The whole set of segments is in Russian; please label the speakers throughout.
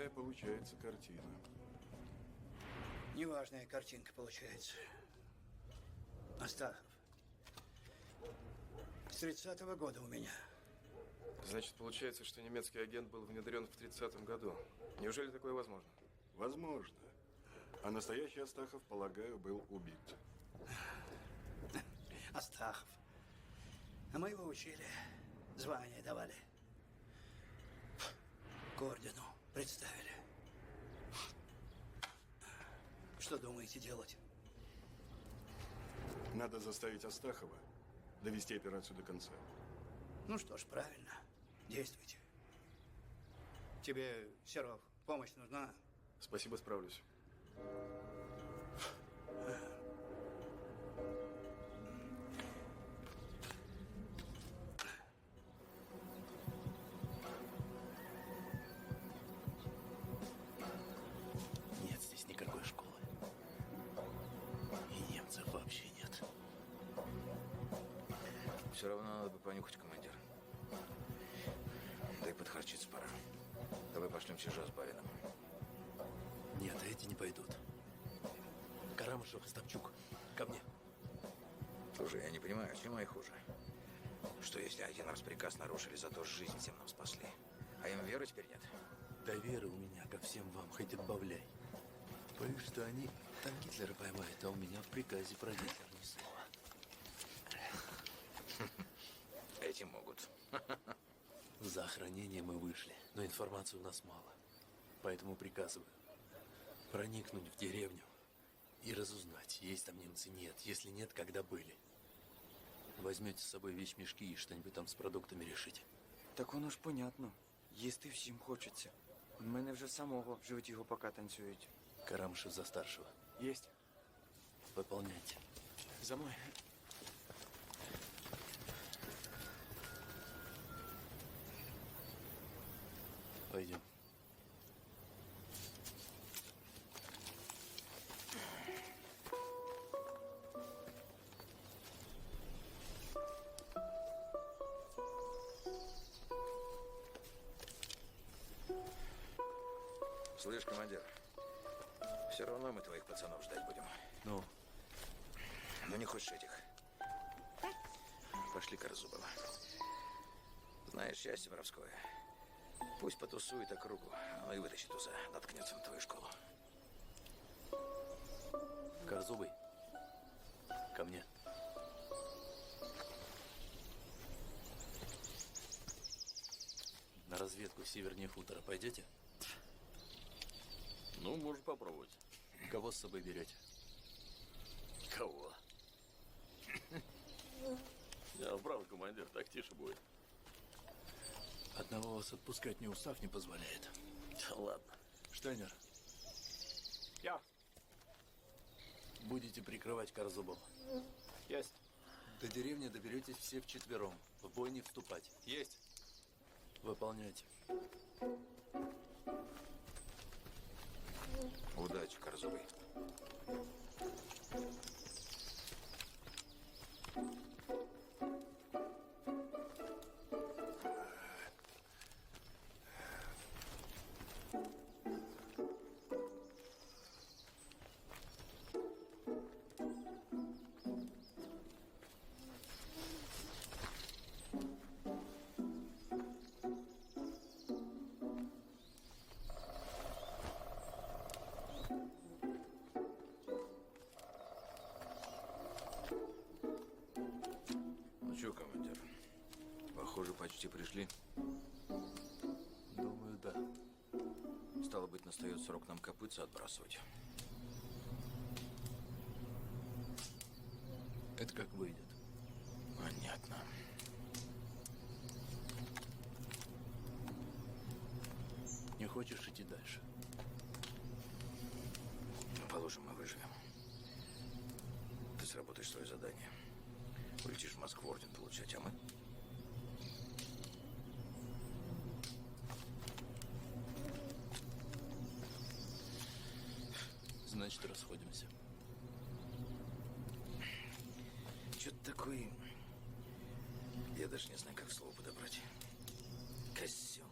Speaker 1: Такая получается картина.
Speaker 2: Неважная картинка получается. Астахов. С 30-го года у меня.
Speaker 3: Значит, получается, что немецкий агент был внедрен в 30-м году. Неужели такое возможно?
Speaker 1: Возможно. А настоящий Астахов, полагаю, был убит.
Speaker 2: Астахов. А мы его учили. Звание давали. К ордену представили. Что думаете делать?
Speaker 1: Надо заставить Астахова довести операцию до конца.
Speaker 2: Ну что ж, правильно. Действуйте. Тебе, Серов, помощь нужна?
Speaker 3: Спасибо, справлюсь.
Speaker 4: Нет здесь никакой школы. И немцев вообще нет.
Speaker 5: Все равно надо бы понюхать, командир. Да и подхарчиться пора. Давай пошлем Чижа с барином.
Speaker 4: Нет, эти не пойдут. Карамышев, Остапчук, ко мне.
Speaker 5: Слушай, я не понимаю, чем мои хуже? Что если один раз приказ нарушили, зато жизнь всем нам спасли? А им веры теперь нет?
Speaker 4: Да веры у меня ко всем вам, хоть отбавляй. Боюсь, что они там Гитлера поймают, а у меня в приказе про Гитлера ни слова.
Speaker 5: Эти могут.
Speaker 4: За охранение мы вышли, но информации у нас мало. Поэтому приказываю проникнуть в деревню и разузнать, есть там немцы, нет. Если нет, когда были. Возьмете с собой вещмешки и что-нибудь там з продуктами решите.
Speaker 6: Так воно ж понятно. Їсти всім хочеться. У мене вже самого в животі гопака танцюють.
Speaker 4: Карамышев за старшего.
Speaker 6: Єсть.
Speaker 4: Выполняйте.
Speaker 6: За мною.
Speaker 4: Пойдем.
Speaker 5: Слышь, командир, все равно мы твоих пацанов ждать будем.
Speaker 4: Ну?
Speaker 5: Ну, не хочешь этих? Пошли к Арзубова. Знаешь, счастье воровское. Пусть потусует округу, оно и вытащит туза, наткнется на твою школу.
Speaker 4: Корзубый, ко мне. На разведку севернее хутора пойдете?
Speaker 7: Ну, можно попробовать.
Speaker 4: Кого с собой берете?
Speaker 7: Кого? Я правда, командир, так тише будет.
Speaker 4: Одного вас отпускать мне устав не позволяет.
Speaker 7: Да ладно.
Speaker 4: Штайнер.
Speaker 6: Я.
Speaker 4: Будете прикрывать Корзубова.
Speaker 6: Есть.
Speaker 4: До деревни доберетесь все вчетвером. В бой не вступать.
Speaker 3: Есть.
Speaker 4: Выполняйте.
Speaker 5: Удачи, Корзубый. Че, командир? Похоже, почти пришли.
Speaker 4: Думаю, да.
Speaker 5: Стало быть, настает срок нам копытца отбрасывать.
Speaker 4: Это как выйдет.
Speaker 5: Понятно.
Speaker 4: Не хочешь идти дальше?
Speaker 5: Ну, положим, мы выживем. Ты сработаешь свое задание. Улетишь в Москву орден получать, а мы?
Speaker 4: Значит, расходимся.
Speaker 5: Что-то такой... Я даже не знаю, как слово подобрать. Казенный.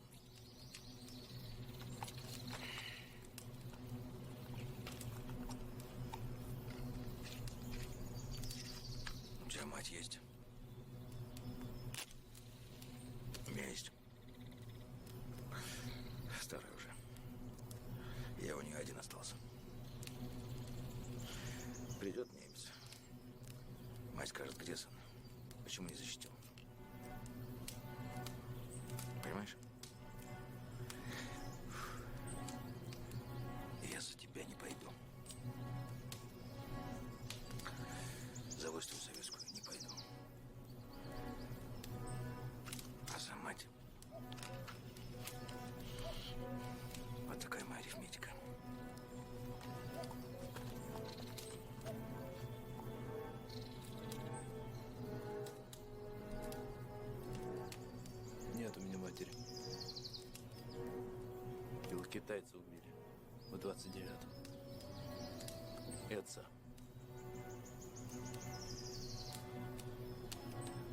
Speaker 5: мать есть? Есть. Старый уже. Я у нее один остался. Придет немец. Мать скажет, где сын? Почему не защитил? Понимаешь? Я за тебя не пойду. За войску советскую не пойду. А за мать? Вот такая моя арифметика.
Speaker 4: Нет у меня матери. Его китайцы убили в 29-м. И отца.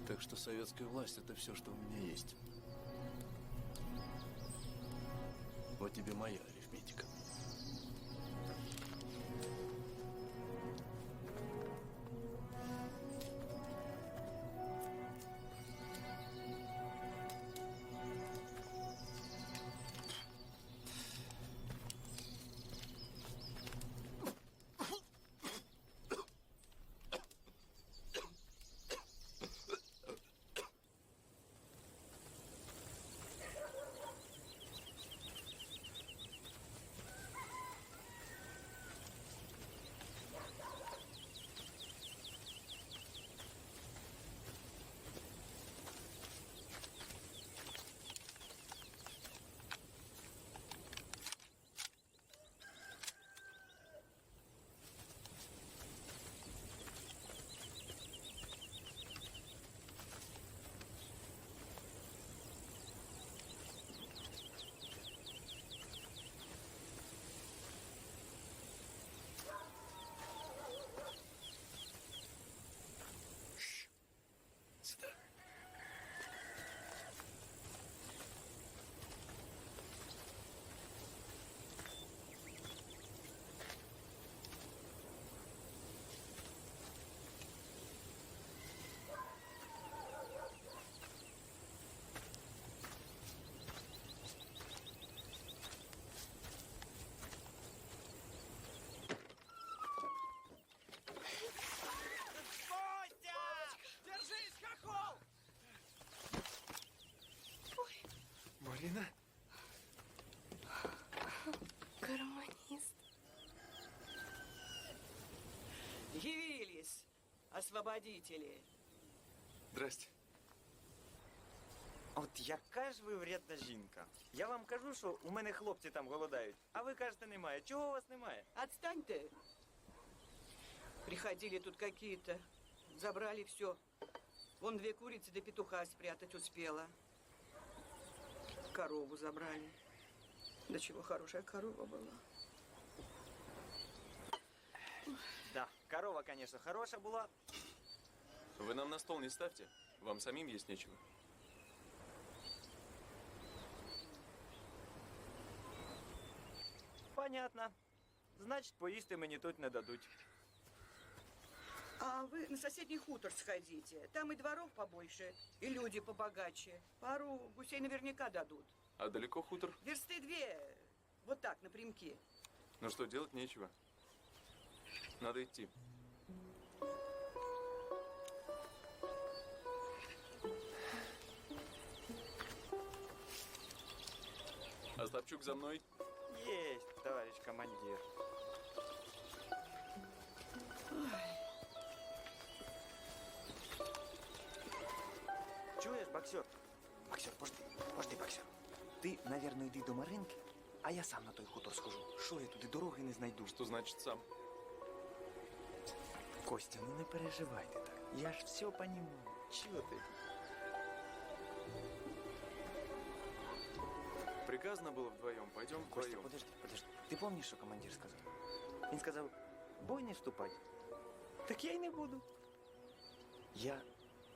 Speaker 4: Так что советская власть — это все, что у меня есть. Вот тебе моя арифметика.
Speaker 6: Марина?
Speaker 8: Гармонист.
Speaker 9: Явились освободители.
Speaker 6: Здрасте. От яка ж ви вредна жінка. Я вам кажу, що у мене хлопці там голодають, а ви кажете, немає. Чого у вас немає?
Speaker 9: Отстань ты. Приходили тут какие-то, забрали все. Вон 2 курицы до петуха спрятать успела. Корову забрали. Да чего хорошая корова была.
Speaker 6: Да, корова, конечно, хороша була.
Speaker 3: Вы нам на стол не ставьте. Вам самим есть нечего.
Speaker 6: Понятно. Значить, поїсти мені тут не дадуть.
Speaker 9: А вы на соседний хутор сходите. Там и дворов побольше, и люди побогаче. Пару гусей наверняка дадут.
Speaker 3: А далеко хутор?
Speaker 9: Версты 2, вот так, напрямки.
Speaker 3: Ну что, делать нечего. Надо идти. Остапчук, за мной.
Speaker 6: Есть, товарищ командир. Чуєш, боксер? Боксер, пожди, боксер. Ти, навірно, йди до Маринки, а я сам на той хутор схожу. Що я туди дороги не знайду?
Speaker 3: Что значит сам?
Speaker 6: Костя, ну не переживай ти так. Я ж все понимаю. Чего ти?
Speaker 3: Приказано было вдвоем. Пойдем
Speaker 6: Костя,
Speaker 3: вдвоем.
Speaker 6: подожди. Ти пам'ятаєш, що командир сказав? Він сказав, бой не вступать. Так я й не буду. Я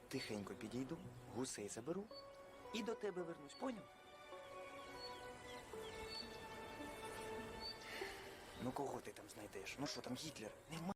Speaker 6: тихенько підійду, гусей заберу і до тебе вернусь, поняв? Ну кого ти там знайдеш? Ну що там, Гітлер? Нема.